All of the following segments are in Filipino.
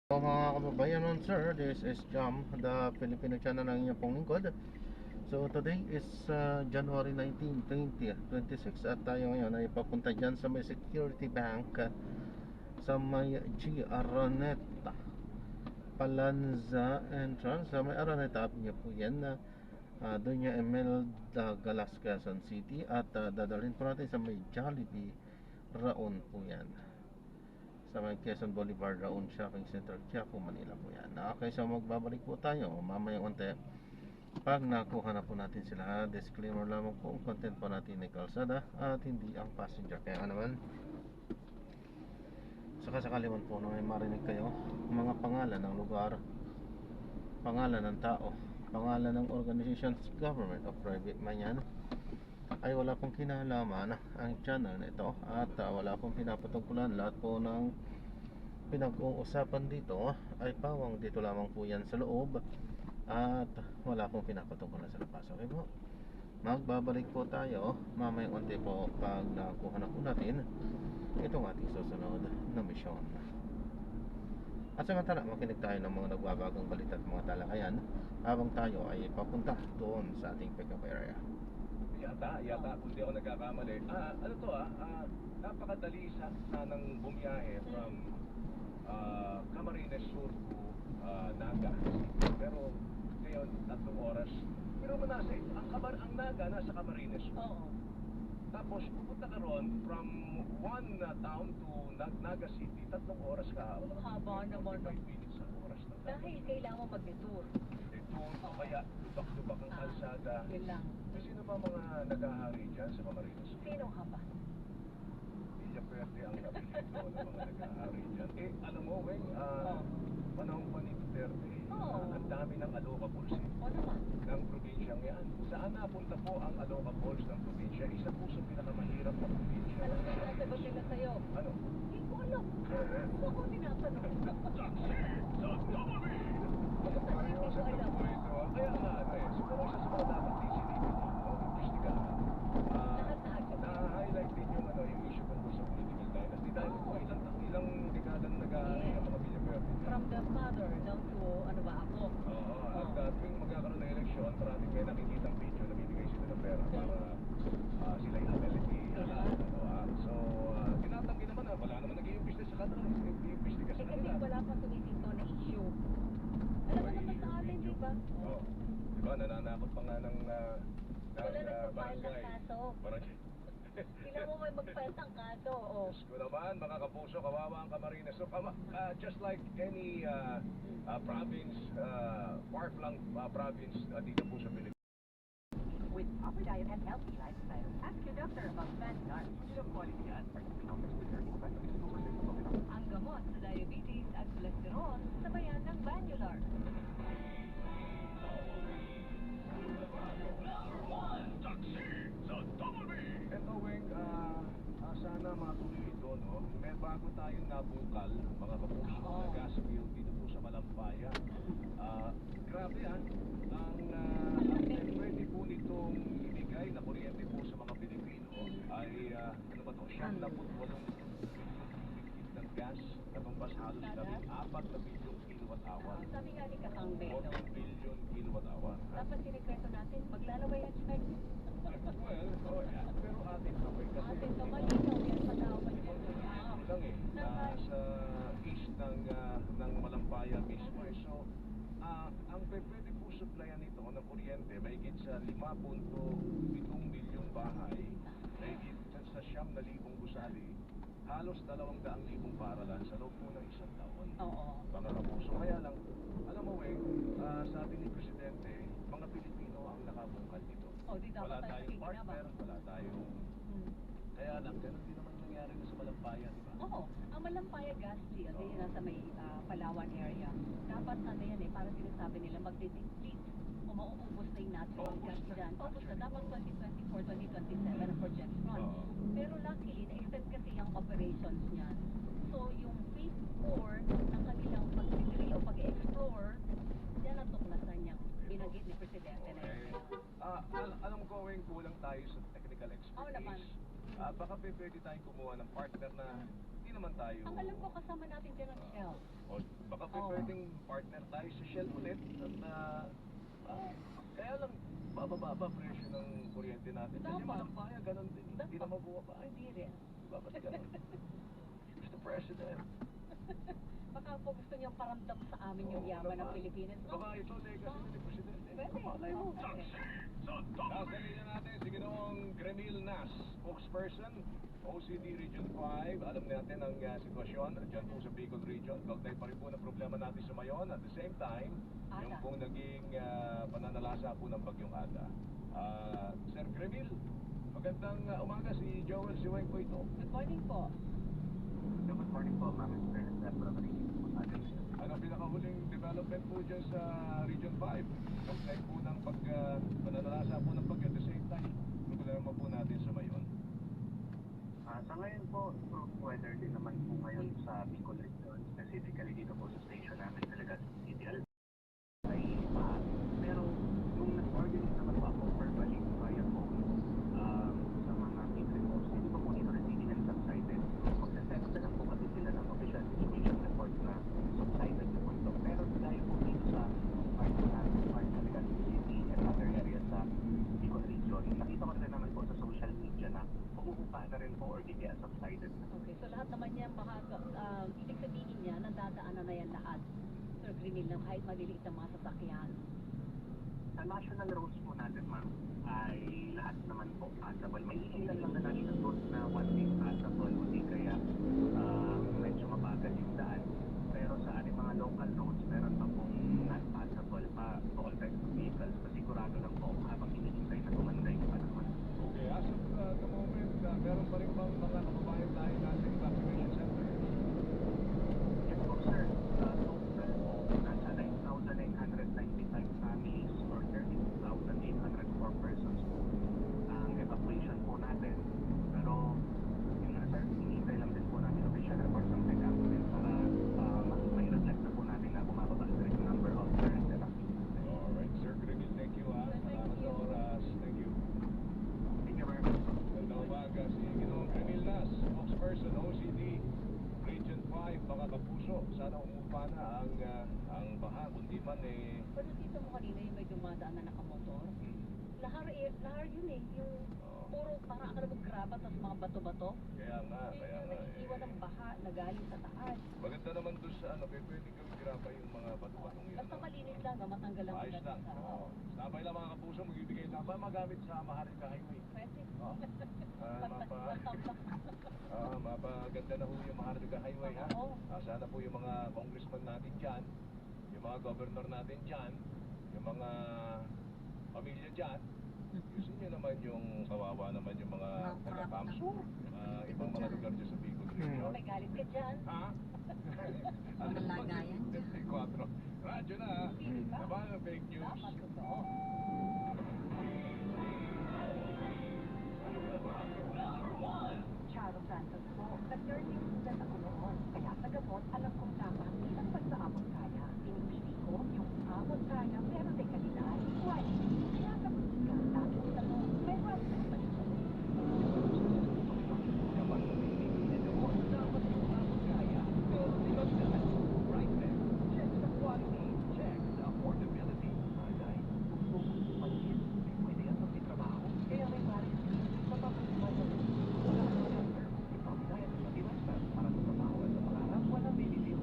So mga kababayan nun sir, this is Jam, the Filipino channel ng inyong pong lingkod. So today is January 19, 2026 at tayo ngayon ay papunta dyan sa may Security Bank sa may G. Araneta Palanza entrance sa may Araneta Avenue po yan na doon niya Imelda Galas, Quezon City at dadalhin po natin sa may Jollibee Raon po yan sa may Quezon Boulevard, Raon Shopping Center, Quiapo, Manila po yan. Okay, so magbabalik po tayo mamayang unti pag nakuha na po natin sila. Disclaimer lamang po, ang content po natin ay kalsada at hindi ang passenger. Kaya naman saka sakali man po na may marinig kayo mga pangalan ng lugar, pangalan ng tao, pangalan ng organizations, government o private man yan, ay wala pong kinalaman ang channel na ito at wala pong pinapatungkulan. Lahat po ng pinag-uusapan dito ay pawang dito lamang po yan sa loob at wala pong pinapatungkulan sa labas. Okay po, magbabalik po tayo mamayang unti po pag nakuha na po natin itong ating susunod na misyon. At samantala makinig tayo ng mga nagbabagong balita at mga talakayan habang tayo ay papunta doon sa ating pick-up area. Yata, kung di ako nagkakamali. Napakadali sanang bumiyahe from Camarines Sur to Naga. Pero ngayon, 3 oras. Pero manasay, ang Naga nasa Camarines Sur. Oo. Tapos pupunta ka ron from one town to Naga City, 3 oras ka. Haba naman. 45 minutes ang oras na. Dahil kailangan mo mag-detour. Detour, kaya lubak-lubak ang kalsada. Yun lang. Sino ba mga nag-ahari dyan sa Camarines Sur? Sino ka ba? Villa Verde ang apelyido ng mga nag-ahari dyan. Alam mo, Weng, panahon pa ni Duterte, ang dami ng allocables O naman. ng probinsyang yan. Saan napunta po ang allocables ng probinsya? Isa po sa pinakamahirap na probinsya. Alam mo, sasagot nila sa'yo. Ano? Hindi ko alam. Ako ko tinatanong. Seryoso na po ito. Kaya nga, siguro isa sa mga dapat isilipin ninyo, imbestigahan. Na-highlight din yung issue tungkol sa political dynasty. Dahil po ilang dekadang nag-ahari ang mga Villa Verde. From the father down to, ano ba, ako. Oo, at tuwing magkakaroon ng eleksyon, maraming may nakikitang video na bibigay sila ng pera para sila yung ability. So, tinatanggi naman wala naman nag-i-imbestiga sa kanila. I-imbestiga sa Kasi kanila. wala pang tumitinto na issue. Alam mo naman sa atin, di ba? Oo. Diba, nananakot pa nga ng Wala nagpa-file ng kaso. Barangay. Sila mo may mag-file ng kaso, o. Diyos ko naman, mga kapuso, kawawa ang Camarines. So, just like any province, far-flung province dito po sa Pilipinas. With proper diet and healthy lifestyle, ask your doctor about Vanguard. Ang gamot sa diabetes at cholesterol sa bayan ng Vanguard. Ito, Weng, sana matuloy ito, no? May bago tayong nabukal, mga kapuso, na gas field dito po sa Malampaya. Grabe yan. Ang pwede po nitong ibigay na kuryente po sa mga Pilipino ay, ano ba ito, 78 ng gas, katumbas halos 14 na bilyong kilowatt-hour. Sabi nga ni Kakang Beto, 14 billion kilowatt-hour. dapat sinigreto natin, maglalaway ang check. Well, pero atin to, kasi Atin ka malinaw yan sa dapat yan. lang sa east ng Malampaya mismo. So, ang pwede po supplyan nito ng kuryente, mahigit sa 5.7 milyong bahay, mahigit sa 9,000 gusali, halos 200,000 paralan sa loob po ng isang taon. Oo. Mga kapuso, kaya lang, alam mo, Weng, sabi ni Presidente, mga Pilipino ang nakabungkal dito. O, di dapat Wala tayo tayong partner, nakikinabang. wala tayong... Kaya lang, ganun din naman nangyari sa Malampaya, di ba? Oo, ang Malampaya gas field, yun nasa may Palawan area. Dapat ano yan parang sinasabi nila magde-deplete o mauubos na yung natural gas dyan. Ubus na, dapat 2024, 2027 ang projection. Pero luckily, na-extend kasi yung operations niyan. So, yung phase 4 ng kanilang pag-drill o pag-explore, yan ang tuklasan niyang binanggit ni Presidente na yun. Alam ko, Weng, kulang tayo sa technical Oo naman. expertise. Baka pwede tayong kumuha ng partner na hindi naman tayo... Ang alam ko kasama natin dyan ang Shell. O, baka Oo. pwedeng partner tayo sa Shell ulit at kaya lang bababa presyo ng kuryente natin. Kasi Dapat. Malampaya, ganun din. Hindi Dapat. naman bumaba. Hindi rin. Bakit ganun? Mr. President. Baka po gusto niyang paramdam sa amin yung yaman ng Pilipinas. No? Baka ito legacy na ni Presidente. Pwede. Malay mo. Okay. Nasa linya natin si Ginoong Gremil Nas, spokesperson, OCD Region 5. Alam natin ang sitwasyon dyan po sa Bicol Region. Kaugnay pa rin po ng problema natin sa Mayon. At the same time, yung Ada. pong naging pananalasa po ng Bagyong Ada. Sir Gremil, magandang umaga. Si Joel Siweng po ito. Good morning po. Good morning po, ma'am. Ano pinakahuling development po dyan sa Region 5? Kaugnay po ng pananalasa po ng Bagyo. At the same time, problema po natin sa Mayon. Sa ngayon po, improved weather din naman po ngayon sa Bicol Region, specifically dito po sa station namin talaga sa City ay pero nung nag-organize naman po ako verbally via phone sa mga meeting reports, hindi pa po nito receiving and subsided. Magsaset na lang po kasi sila ng official situation report na subsided na po ito. Pero dahil po dito sa part talaga sa city and other areas sa Bicol Region, nakita ko rin naman po sa social media na umuupa na rin po or di kaya subsided na. Okay, so lahat naman yan, ibig sabihin niya, nadadaanan na yan lahat. Sir Grimil, na kahit maliliit na mga sasakyan. Sa national roads po natin, ma'am, ay lahat naman po passable. May ilan lang na national roads na one day passable o di kaya medyo mabagal yung daan. Pero sa ating mga local roads, meron pa pong not passable pa for all types of vehicles. Pasigurado lang po habang hinihintay na gumanda yung panahon. Okay, as of the moment, meron pa rin bang mga kababayan tayo nasa evacuation center? Yes po, sir. Total po, nasa 9,995 families or 32,804 persons po ang evacuation po natin. Pero, yun nga sir, hinihintay lang din po namin official reports ng government para may reflect na po natin na bumababa na rin yung number of current evacuations. Alright, Sir Grimil, thank you ha. Salamat sa oras. Thank you. Thank you very much. Gandang umaga si Ginoong Grimil Nas, spokesperson OCD Region 5, mga kapuso. Sana umupa na ang baha, kundi man Pero dito mo kanina yung may dumadaan na nakamotor. Lahar yun eh, yung puro parang ano mo graba tapos mga bato-bato. kaya nga. Yung nag-iwan ng baha na galing sa taas. Maganda naman doon sa pwede kang graba yung mga bato-batong yun. Basta malinis lang, matanggal lang Ayos lang. Oo. Sabay lang mga kapuso, magbibigay sa magamit sa Maharlika Highway. Pwede. Mapaganda na ho yung Maharlika Highway ha. Oo. Sana po yung mga congressman natin dyan, yung mga governor natin dyan, yung mga pamilya dyan, yusin nyo naman yung kawawa naman yung mga taga-Kamsur, ibang mga lugar dyan sa Bicol Region. May galit ka dyan. Ha? Malagayan dyan. 4. Radyo na ha. Hindi ba? Laban ng fake news. Dapat totoo. Charo Santos po, nag-nursing student ako noon. Kaya sa gamot, alam kong dapat ilang pagsaabot kaya. Pinipili ko yung abot kaya pero de kalidad. Quality. Kaya kapag ka, lagi ko tanong, may website ba ito? Para sa trabaho at sa pangarap, walang bibili o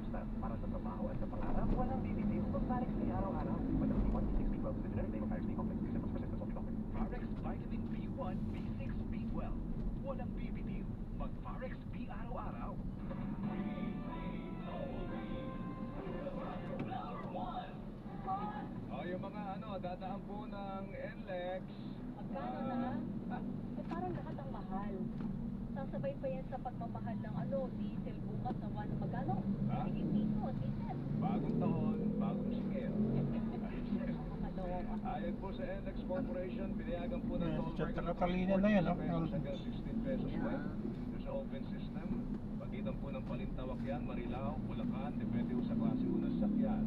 staff para sa trabaho at sa pangarap, walang bibitiw. Mag-Parex B araw-araw. Vitamin B1, B6, B12, Vitamina D, Parex B complex, 7% of coffee. Parex Vitamin B1, B6, B12. Walang bibitiw. Mag-Parex B araw-araw. Yung mga dadaan po ng NLEX. Magkano na? Parang lahat ang mahal. Sasabay pa yan sa pagmamahal ng diesel bukas na magkano? Ha? Sige, piso, diesel. Bagong taon, bagong singil. Makaloka. Ayon po sa NLEX Corporation, binayagan po ng toll Sa rates Tacatalina na yan, pesos hanggang 16 pesos po. Ito sa open system, pagitan po ng Palintawakyan, Marilao, Bulacan, depende po sa klase po ng sakyan.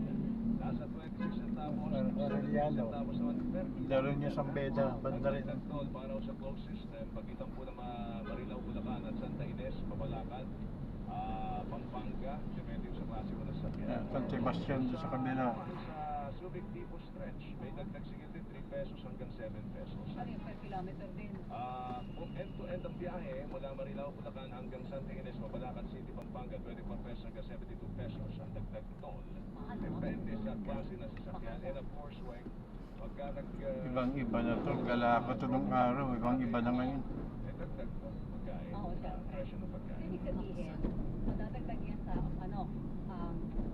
Nasa 26 centavos, Arellano. centavos naman per Dalo niya sa Beda, banda rin. Ang toll para sa closed system, pagitan po ng Marilao, Bulacan at Santa Ines, Pabalacan, Pampanga, depende po sa klase po ng sakyan. San Sebastian doon sa kabila. Sa Subic Tipo Stretch, may dagdag sigil din 3 pesos hanggang 7 pesos. Ano yung per kilometer din? Kung end-to-end ang biyahe, mula Marilao, Bulacan hanggang Santa Ines, Mabalacan City, Pampanga, 24 pesos hanggang 72 pesos ang dagdag toll. Mahal, no? Depende sa klase ng sasakyan. And of course, pagka Ibang-iba na to. Gala ko to nung araw. Ibang-iba na ngayon. dagdag po pagkain. Oo, syempre. Presyo ng pagkain. Ibig sabihin, madadagdag yan sa,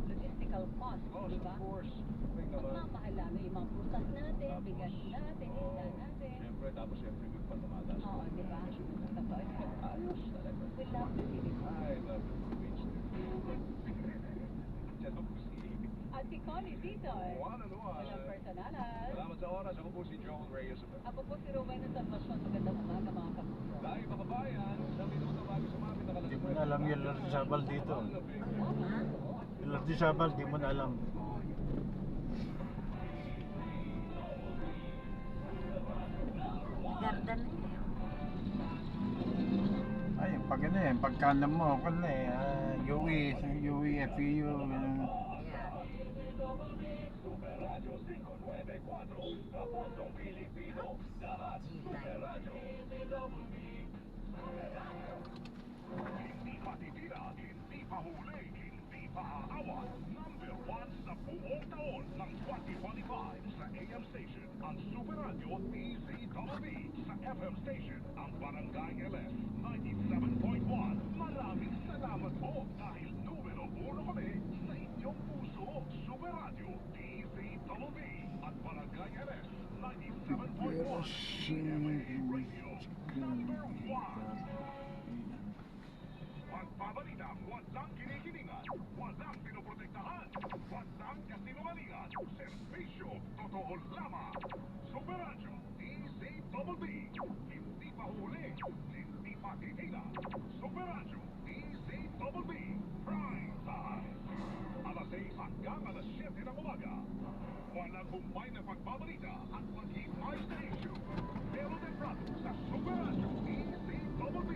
logistical cost, Cost, di of ba? course. May naman. Magmamahal namin yung mga prutas natin, bigas natin, isda natin. Siyempre, tapos every week pa tumataas. Oo, di ba? Totoo yan. Ayos talaga. We love the Philippines. I love the Philippines. Diyan ako si At si Connie Titoy. Juan Anual. Walang personalan. Salamat sa oras. Ako po si Joel Reyes. Ako po si Rowena Salvacion. Magandang umaga mga kapuso. Dahil mga bayan, isang minuto bago sumapit ang Hindi mo na alam yung Lord Sabal dito. Yung Lord Sabal, di mo na alam. Garden na yun. Ay, pag ano eh, pagkana mo, kan na eh, UE, FEU, ganun. Hindi matitira, hindi pahuli, hindi paaawat. Number 1 sa buong taon ng 2025 sa AM station, ang Super Radio DZWB. Sa FM station, ang Barangay LS 97.1. Maraming salamat po dahil numero 1 kami sa inyong puso. Super Radio DZWB at Barangay LS 97.1. Radio number 1. Pagbabalita, walang kinikilingan, walang pinoprotektahan, walang kasinungalingan, serbisyo, totoo lamang. Super Radio, DZWB, hindi pa huli, hindi pa titila. Super Radio, DZWB, prime time. Alas 6 hanggang alas 7 ng umaga. Walang humpay na pagbabalita at maghihimay na issue. Pero temprano sa Super Radio, DZWB.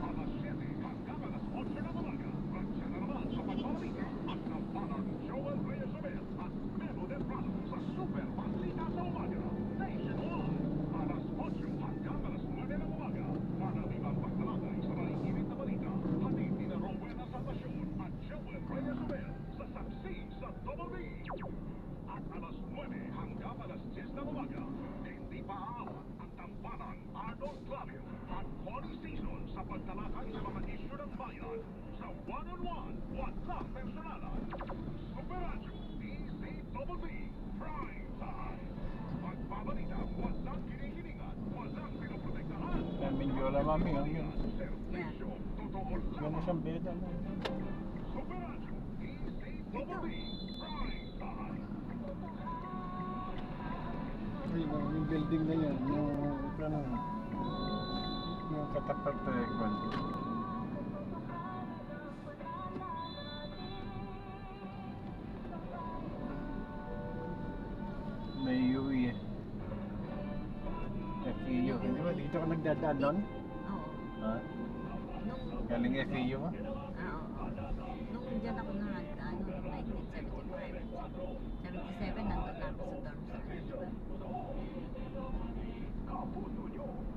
Alas 7 hanggang alas 8 ng umaga. Ransya na naman sa pagbabalita at nampanan Joel Reyes at Melo Temprano sa Super Balita sa Umaga. Nationwide. Alas 8 hanggang alas 9 ng umaga. Karaniwang pagtalakay sa maliinit na balita. Hatid ni Rowena Salvacion at Joel Reyes sa Saksi sa Double B. At alas 9 hanggang alas 10 ng umaga. Hindi pa aawat ang tampanan Arnold Clavio at Connie Season sa pagtalakay sa mga isyu ng bayan sa one-on-one, walang personalan. Super Radio, DZWB, prime time. Pagbabalita, walang kinikilingan, walang pinoprotektahan. Mindiola, mami, ang yun. Serbisyo, totoo Ganun lamang. siyang Beda na. Super Radio, DZWB, prime time. Ay, yung building na yun, yung katapat eh, kwan. May UE. FEU. Hindi ba dito ka nagdadaan doon? Oo. Ha? Nung, Galing FEU mo? oo. Nung dyan ako na 1975. 77, nandun na ako sa dorm sa Alibaba.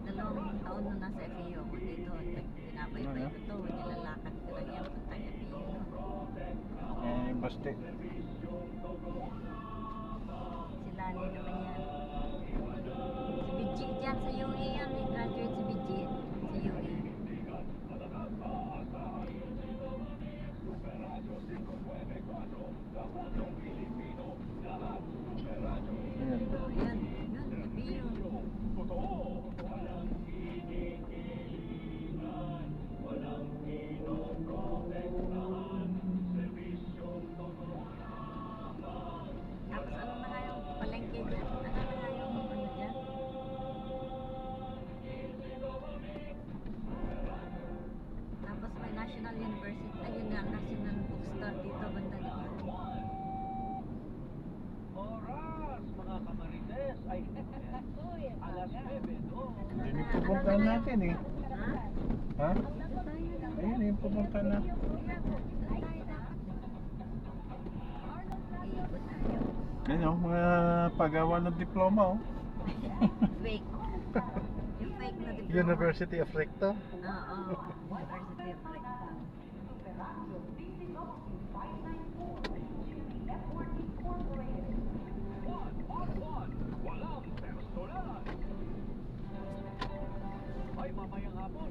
Dalawang taon na nasa FEU ako dito. Pinapaypay ko to. Nilalakad ko lang yan. Puntang FEU. poste. Si Lani naman yan. Si Bijit dyan sa UE yan. May graduate si Bijit sa UE. Ayan. Yan. Yan. Gabi yun. Tapos ano na nga yung palengke dyan? Ano na nga yung ano dyan? Tapos may National University, ayun nga, National Bookstore dito, banda likod. Oras, mga kamarites, ay alas 9, no? Hindi yung pupuntahan natin eh. Ha? Ha? Ayun yung pupuntahan natin. Iikot tayo. Ayun o, mga pagawa ng diploma oh. Fake. Yung fake na diploma. University of Recto. Oo. University of Recto. Walang personal. Ay, mamayang hapon.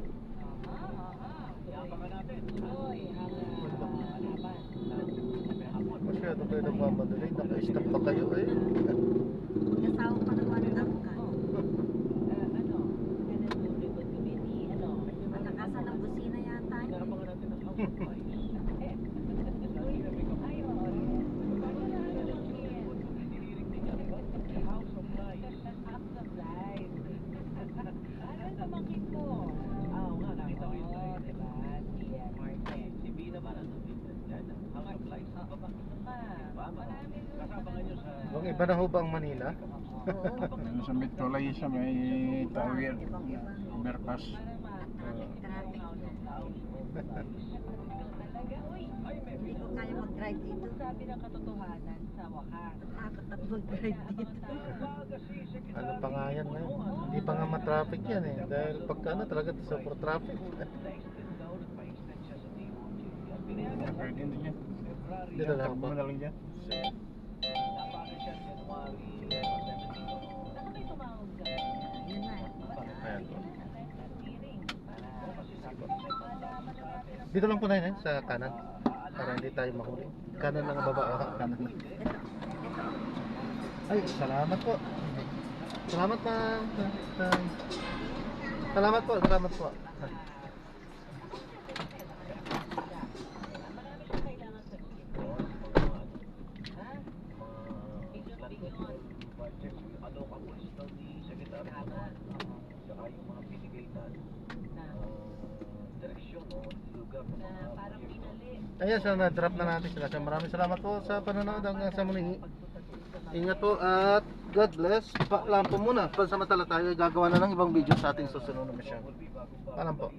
Iabangan natin. Masyado kayo nagmamadali. Naka-stop pa kayo eh. Kasawa pa naman ang ka. Malakasan ng busina yata. Iabangan natin ang House of Flies. House of Flies. Oo nga, nakita ko yun sa'yo. Si B naman, ano? Yan, House of Flies. Baba. Kasabangan nyo sa... Ang iba na ho ba ang Manila? Oo. Ano sa Metolay siya, may tower. Ibang-iba. Overpass. Traffic. Hindi ko kaya mag-drive dito. Sabi ng katotohanan sa wakas. Takot ako mag-drive dito. Ano pa nga yan ngayon? Hindi pa nga ma-traffic yan eh. Dahil pagka ano talaga super traffic. Pwede din yan. Dito lang Takbo ba? na lang yan. Saan kayo tumawag ka? Yun na. Ayan. Hearing. Dito lang po na yun eh, sa kanan. Para hindi tayo mahuli. Kanan lang ang baba. Kanan lang. Ay, salamat po. Salamat ma'am. Salamat po, salamat po. Marami siyang kailangan sa ha? budget, allocables daw ni Secretary saka yung mga binigay na direksyon o lugar ng Na mga parang pinali. Ayan, so na-drop na natin sila. So, maraming salamat po sa panonood hanggang sa muli. Ingat po at God bless. Paalam po muna. Pansamantala tayo gagawa na ng ibang video sa ating susunod na mission. Paalam po.